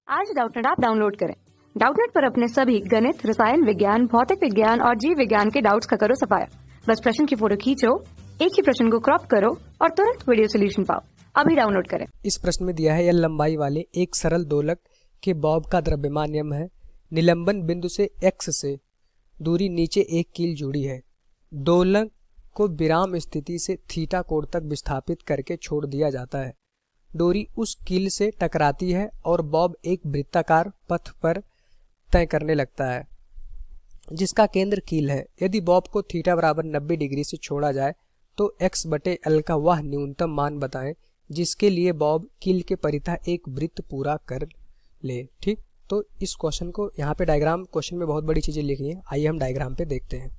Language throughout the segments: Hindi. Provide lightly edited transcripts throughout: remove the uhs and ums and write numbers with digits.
आज डाउटनेट ऐप डाउनलोड करें। डाउटनेट पर अपने सभी गणित, रसायन विज्ञान, भौतिक विज्ञान और जीव विज्ञान के डाउट्स का करो सफाया। बस प्रश्न की फोटो खींचो, एक ही प्रश्न को क्रॉप करो और तुरंत वीडियो सोल्यूशन पाओ। अभी डाउनलोड करें। इस प्रश्न में दिया है एल लंबाई वाले एक सरल दोलक के बॉब का द्रव्यमान नियम है। निलंबन बिंदु से एक्स से दूरी नीचे एक कील जुड़ी है। दोलक को विराम स्थिति से थीटा कोण तक विस्थापित करके छोड़ दिया जाता है। डोरी उस कील से टकराती है और बॉब एक वृत्ताकार पथ पर तय करने लगता है जिसका केंद्र कील है। यदि बॉब को थीटा बराबर 90 डिग्री से छोड़ा जाए तो एक्स बटे एल का वह न्यूनतम मान बताएं जिसके लिए बॉब कील के परितः एक वृत्त पूरा कर ले। ठीक, तो इस क्वेश्चन को यहाँ पे डायग्राम क्वेश्चन में बहुत बड़ी चीजें लिखी हैं। आइए हम डायग्राम पे देखते हैं।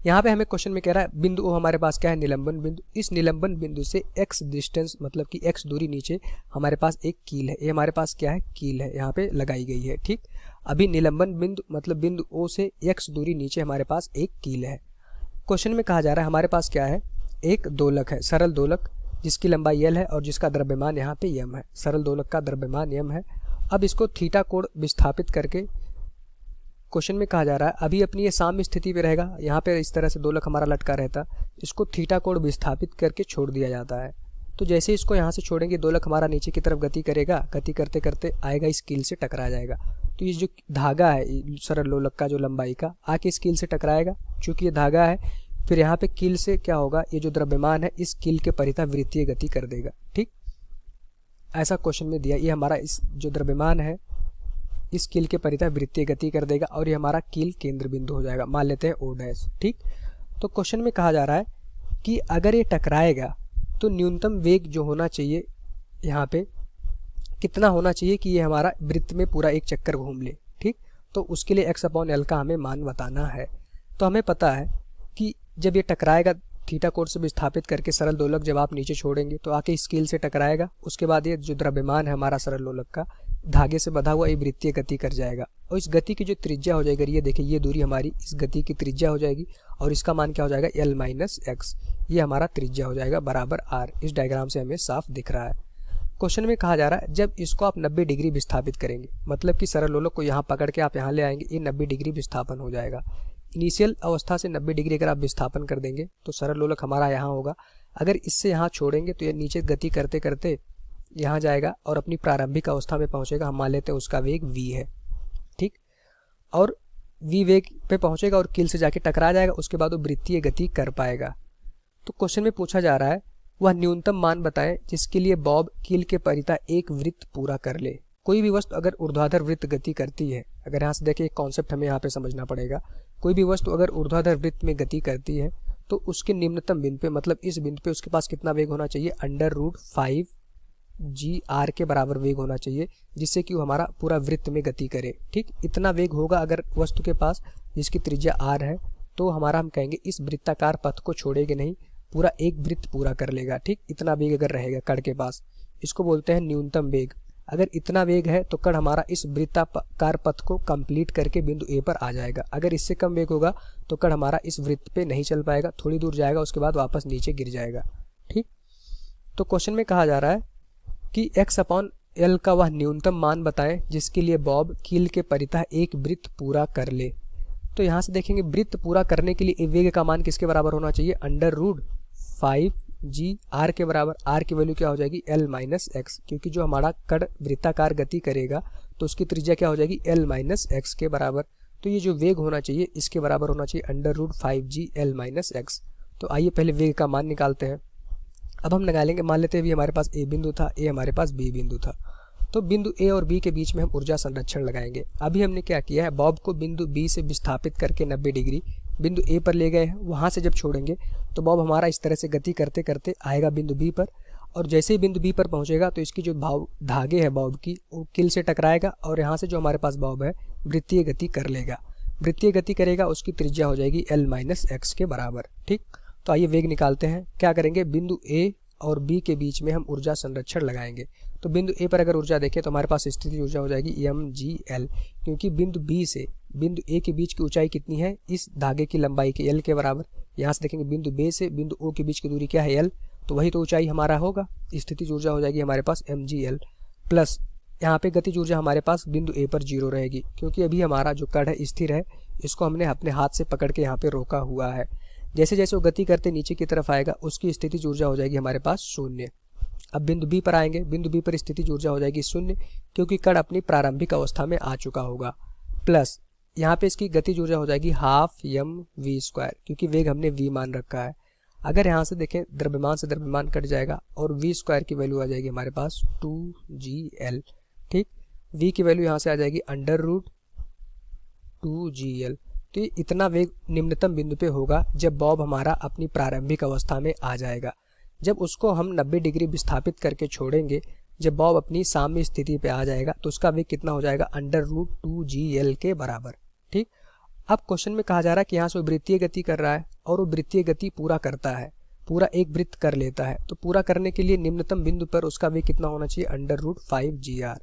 यहाँ पे हमें क्वेश्चन में कह रहा है बिंदु ओ हमारे पास क्या है, निलंबन बिंदु। इस निलंबन बिंदु से x डिस्टेंस मतलब कि x दूरी नीचे हमारे पास एक कील है। ये हमारे पास क्या है, कील है, यहाँ पे लगाई गई है। ठीक, अभी निलंबन बिंदु मतलब बिंदु O से x दूरी नीचे हमारे पास एक कील है। क्वेश्चन में कहा जा रहा है हमारे पास क्या है, एक दोलक है, सरल दोलक जिसकी लंबाई l है और जिसका द्रव्यमान यहाँ पे m है। सरल दोलक का द्रव्यमान m है। अब इसको थीटा कोण विस्थापित करके क्वेश्चन में कहा जा रहा है अभी अपनी ये साम्य स्थिति पे रहेगा। यहाँ पे इस तरह से दोलक हमारा लटका रहता, इसको थीटा कोण विस्थापित करके छोड़ दिया जाता है। तो जैसे इसको यहाँ से छोड़ेंगे दोलक हमारा नीचे की तरफ गति करेगा, गति करते करते आएगा इस कील से टकरा जाएगा। तो ये जो धागा है सरल दोलक का जो लंबाई का आके इस कील से टकराएगा। चूंकि ये धागा है फिर यहाँ पे कील से क्या होगा, ये जो द्रव्यमान है इस कील के परितः वृत्तीय गति कर देगा। ठीक, ऐसा क्वेश्चन में दिया। ये हमारा इस जो द्रव्यमान है इस कील के परितः वृत्तीय गति कर देगा और ये हमारा कील केंद्र बिंदु हो जाएगा, मान लेते हैं O डैश। ठीक, तो क्वेश्चन में कहा जा रहा है कि अगर ये टकराएगा तो न्यूनतम वेग जो होना चाहिए यहाँ पे कितना होना चाहिए कि ये हमारा वृत्त में पूरा एक चक्कर घूम ले। ठीक, तो उसके लिए x/l का हमें मान बताना है। तो हमें पता है कि जब ये टकराएगा थीटा कोण से विस्थापित करके सरल दोलक जब आप नीचे छोड़ेंगे तो आके इस कील से टकराएगा। उसके बाद ये जो द्रव्यमान है हमारा सरल दोलक का धागे से बंधा हुआ ये वृत्तीय गति कर जाएगा और इस गति की जो त्रिज्या हो जाएगी, ये देखिए ये दूरी हमारी इस गति की त्रिज्या हो जाएगी और इसका मान क्या हो जाएगा, l-x। ये हमारा त्रिज्या हो जाएगा बराबर r। इस डायग्राम से हमें साफ दिख रहा है। क्वेश्चन में कहा जा रहा है जब इसको आप 90 डिग्री विस्थापित करेंगे, मतलब कि सरल दोलक को यहाँ पकड़ के आप यहाँ ले आएंगे, ये 90 डिग्री विस्थापन हो जाएगा। इनिशियल अवस्था से 90 डिग्री अगर आप विस्थापन कर देंगे तो सरल दोलक हमारा यहाँ होगा। अगर इससे यहाँ छोड़ेंगे तो ये नीचे गति करते करते यहाँ जाएगा और अपनी प्रारंभिक अवस्था में पहुंचेगा। हम मान लेते हैं उसका वेग v है। ठीक, और v वेग पे पहुंचेगा और कील से जाके टकरा जाएगा। उसके बाद वो वृत्तीय गति कर पाएगा। तो क्वेश्चन में पूछा जा रहा है वह न्यूनतम मान बताएं जिसके लिए बॉब कील के परितः एक वृत्त पूरा कर ले। कोई भी वस्तु अगर ऊर्ध्वाधर वृत्त गति करती है, अगर यहाँ से देखिए एक कॉन्सेप्ट हमें यहाँ पे समझना पड़ेगा। कोई भी वस्तु अगर ऊर्ध्वाधर वृत्त में गति करती है तो उसके निम्नतम बिंदु पे मतलब इस बिंदु पे उसके पास कितना वेग होना चाहिए, √5g/r के बराबर वेग होना चाहिए जिससे कि वो हमारा पूरा वृत्त में गति करे। ठीक, इतना वेग होगा अगर वस्तु के पास जिसकी त्रिज्या r है तो हमारा हम कहेंगे इस वृत्ताकार पथ को छोड़ेगा नहीं, पूरा एक वृत्त पूरा कर लेगा। ठीक, इतना वेग अगर रहेगा कण के पास, इसको बोलते हैं न्यूनतम वेग। अगर इतना वेग है तो कण हमारा इस वृत्ताकार पथ को कंप्लीट करके बिंदु A पर आ जाएगा। अगर इससे कम वेग होगा तो कण हमारा इस वृत्त पे नहीं चल पाएगा, थोड़ी दूर जाएगा, उसके बाद वापस नीचे गिर जाएगा। ठीक, तो क्वेश्चन में कहा जा रहा है कि x/l का वह न्यूनतम मान बताएं जिसके लिए बॉब कील के परितः एक वृत्त पूरा कर ले। तो यहाँ से देखेंगे वृत्त पूरा करने के लिए वेग का मान किसके बराबर होना चाहिए, √5g/r के बराबर। r की वैल्यू क्या हो जाएगी, l-x, क्योंकि जो हमारा कण वृत्ताकार गति करेगा तो उसकी त्रिज्या क्या हो जाएगी, l-x के बराबर। तो ये जो वेग होना चाहिए इसके बराबर होना चाहिए √5g/l-x। तो आइए पहले वेग का मान निकालते हैं। अब हम निकालेंगे, मान लेते हैं भी हमारे पास A बिंदु था, A हमारे पास B बिंदु था। तो बिंदु A और B के बीच में हम ऊर्जा संरक्षण लगाएंगे। अभी हमने क्या किया है, बॉब को बिंदु B से विस्थापित करके 90 डिग्री बिंदु A पर ले गए हैं। वहाँ से जब छोड़ेंगे तो बॉब हमारा इस तरह से गति करते करते आएगा बिंदु B पर और जैसे ही बिंदु B पर पहुँचेगा तो इसकी जो धागे है बॉब की वो कील से टकराएगा और यहाँ से जो हमारे पास बॉब है वृत्तीय गति कर लेगा। वृत्तीय गति करेगा, उसकी त्रिज्या हो जाएगी l-x के बराबर। ठीक, तो आइए वेग निकालते हैं। क्या करेंगे, बिंदु A और B के बीच में हम ऊर्जा संरक्षण लगाएंगे। तो बिंदु A पर अगर ऊर्जा देखें तो हमारे पास स्थिति ऊर्जा हो जाएगी mgl, क्योंकि बिंदु B से बिंदु A के बीच की ऊंचाई कितनी है, इस धागे की लंबाई के l के बराबर। यहाँ से देखेंगे बिंदु B से बिंदु O के बीच की दूरी क्या है, l, तो वही तो ऊंचाई हमारा होगा। स्थिति ऊर्जा हो जाएगी हमारे पास mgl प्लस यहाँ पे गतिज ऊर्जा हमारे पास बिंदु ए पर 0 रहेगी, क्योंकि अभी हमारा जो कण है स्थिर है, इसको हमने अपने हाथ से पकड़ के यहाँ पे रोका हुआ है। जैसे जैसे वो गति करते नीचे की तरफ आएगा, उसकी स्थितिज ऊर्जा हो जाएगी हमारे पास 0। अब बिंदु बी पर आएंगे, बिंदु बी पर स्थितिज ऊर्जा हो जाएगी 0, क्योंकि कण अपनी प्रारंभिक अवस्था में आ चुका होगा। प्लस यहाँ पे इसकी गतिज ऊर्जा हो जाएगी हाफ mv², क्योंकि वेग हमने v मान रखा है। अगर यहाँ से देखें, द्रव्यमान से द्रव्यमान कट जाएगा और v² की वैल्यू आ जाएगी हमारे पास 2gl। ठीक, v की वैल्यू यहाँ से आ जाएगी √2gl। तो ये इतना वेग निम्नतम बिंदु पे होगा जब बॉब हमारा अपनी प्रारंभिक अवस्था में आ जाएगा। जब उसको हम 90 डिग्री विस्थापित करके छोड़ेंगे, जब बॉब अपनी साम्य स्थिति पे आ जाएगा, तो उसका वेग कितना हो जाएगा, √2gl के बराबर। ठीक, अब क्वेश्चन में कहा जा रहा है कि यहाँ से वो वृत्तीय गति कर रहा है और वो वृत्तीय गति पूरा करता है, पूरा एक वृत्त कर लेता है। तो पूरा करने के लिए निम्नतम बिंदु पर उसका वेग कितना होना चाहिए, √5gr।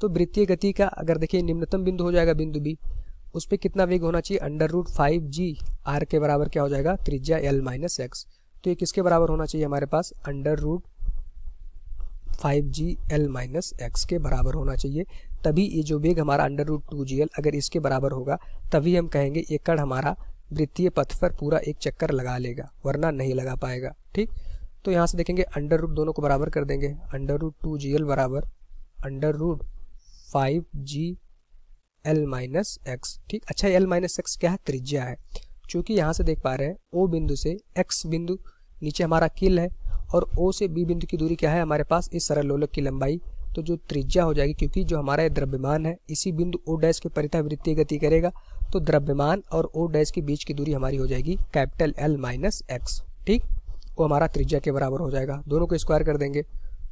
तो वृत्तीय गति का अगर देखिए निम्नतम बिंदु हो जाएगा बिंदु बी, उस पर कितना वेग होना चाहिए, √5gr के बराबर क्या हो जाएगा, त्रिज्या l-x। तो ये किसके बराबर होना चाहिए हमारे पास, √5gl-x के बराबर होना चाहिए। तभी ये जो वेग हमारा √2gl अगर इसके बराबर होगा, तभी हम कहेंगे ये कण हमारा वृत्तीय पथ पर पूरा एक चक्कर लगा लेगा, वरना नहीं लगा पाएगा। ठीक, तो यहाँ से देखेंगे अंडर रूट दोनों को बराबर कर देंगे, √2gl बराबर √5gl-x। ठीक, अच्छा l-x क्या है, त्रिज्या है। चूंकि यहाँ से देख पा रहे हैं O बिंदु से X बिंदु नीचे हमारा कील है और O से B बिंदु की दूरी क्या है हमारे पास, इस सरल लोलक की लंबाई। तो जो त्रिज्या हो जाएगी, क्योंकि जो हमारा द्रव्यमान है इसी बिंदु O' के परितः वृत्तीय गति करेगा, तो द्रव्यमान और O' के बीच की दूरी हमारी हो जाएगी कैपिटल l-x। ठीक, वो हमारा त्रिज्या के बराबर हो जाएगा। दोनों को स्क्वायर कर देंगे,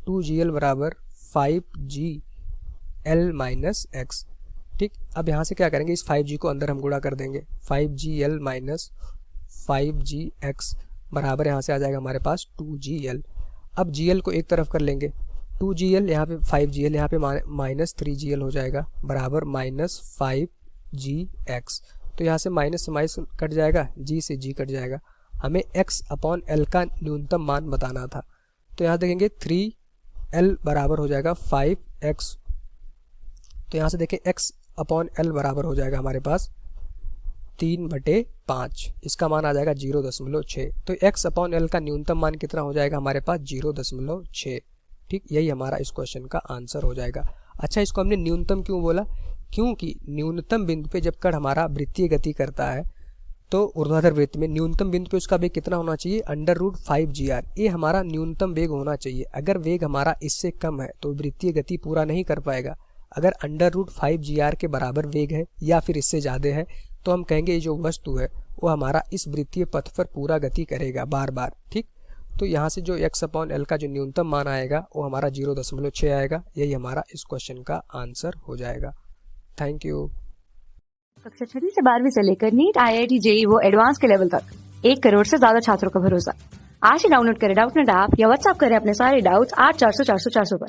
2gl बराबर 5gl-x। ठीक, अब यहाँ से क्या करेंगे, इस 5g को अंदर हम गुणा कर देंगे, 5gl-5gx बराबर यहाँ से आ जाएगा हमारे पास 2gl। अब gl को एक तरफ कर लेंगे, 2gl यहाँ पे 5gl यहाँ पे -3gl हो जाएगा बराबर -5gx। तो यहाँ से माइनस से माइनस कट जाएगा, g से g कट जाएगा। हमें x/l का न्यूनतम मान बताना था, तो यहाँ देखेंगे 3l बराबर हो जाएगा 5x। तो यहाँ से देखें x/l बराबर हो जाएगा हमारे पास 3/5, इसका मान आ जाएगा 0.6। तो x/l का न्यूनतम मान कितना हो जाएगा हमारे पास, 0.6। ठीक, यही हमारा इस क्वेश्चन का आंसर हो जाएगा। अच्छा, इसको हमने न्यूनतम क्यों बोला, क्योंकि न्यूनतम बिंदु पे जब कण हमारा वृत्तीय गति करता है, तो ऊर्ध्वाधर वृत्त में न्यूनतम बिंदु पे उसका वेग कितना होना चाहिए, √5gr। ये हमारा न्यूनतम वेग होना चाहिए। अगर वेग हमारा इससे कम है तो वृत्तीय गति पूरा नहीं कर पाएगा। अगर √5gr के बराबर वेग है या फिर इससे ज़्यादा है, तो हम कहेंगे ये जो वस्तु है वो हमारा इस वृत्तीय पथ पर पूरा गति करेगा बार बार। ठीक, तो यहाँ से जो x/l का जो न्यूनतम मान आएगा वो हमारा 0.6 आएगा। यही हमारा इस क्वेश्चन का आंसर हो जाएगा। Thank you. कक्षा 6वीं से 12वीं से लेकर नीट, IIT, JEE वो एडवांस के लेवल तक 1 करोड़ से ज्यादा छात्रों का भरोसा। आज ही डाउनलोड करें डाउटनेट ऐप या व्हाट्सएप करें अपने सारे डाउट्स 8400 400 400 पर।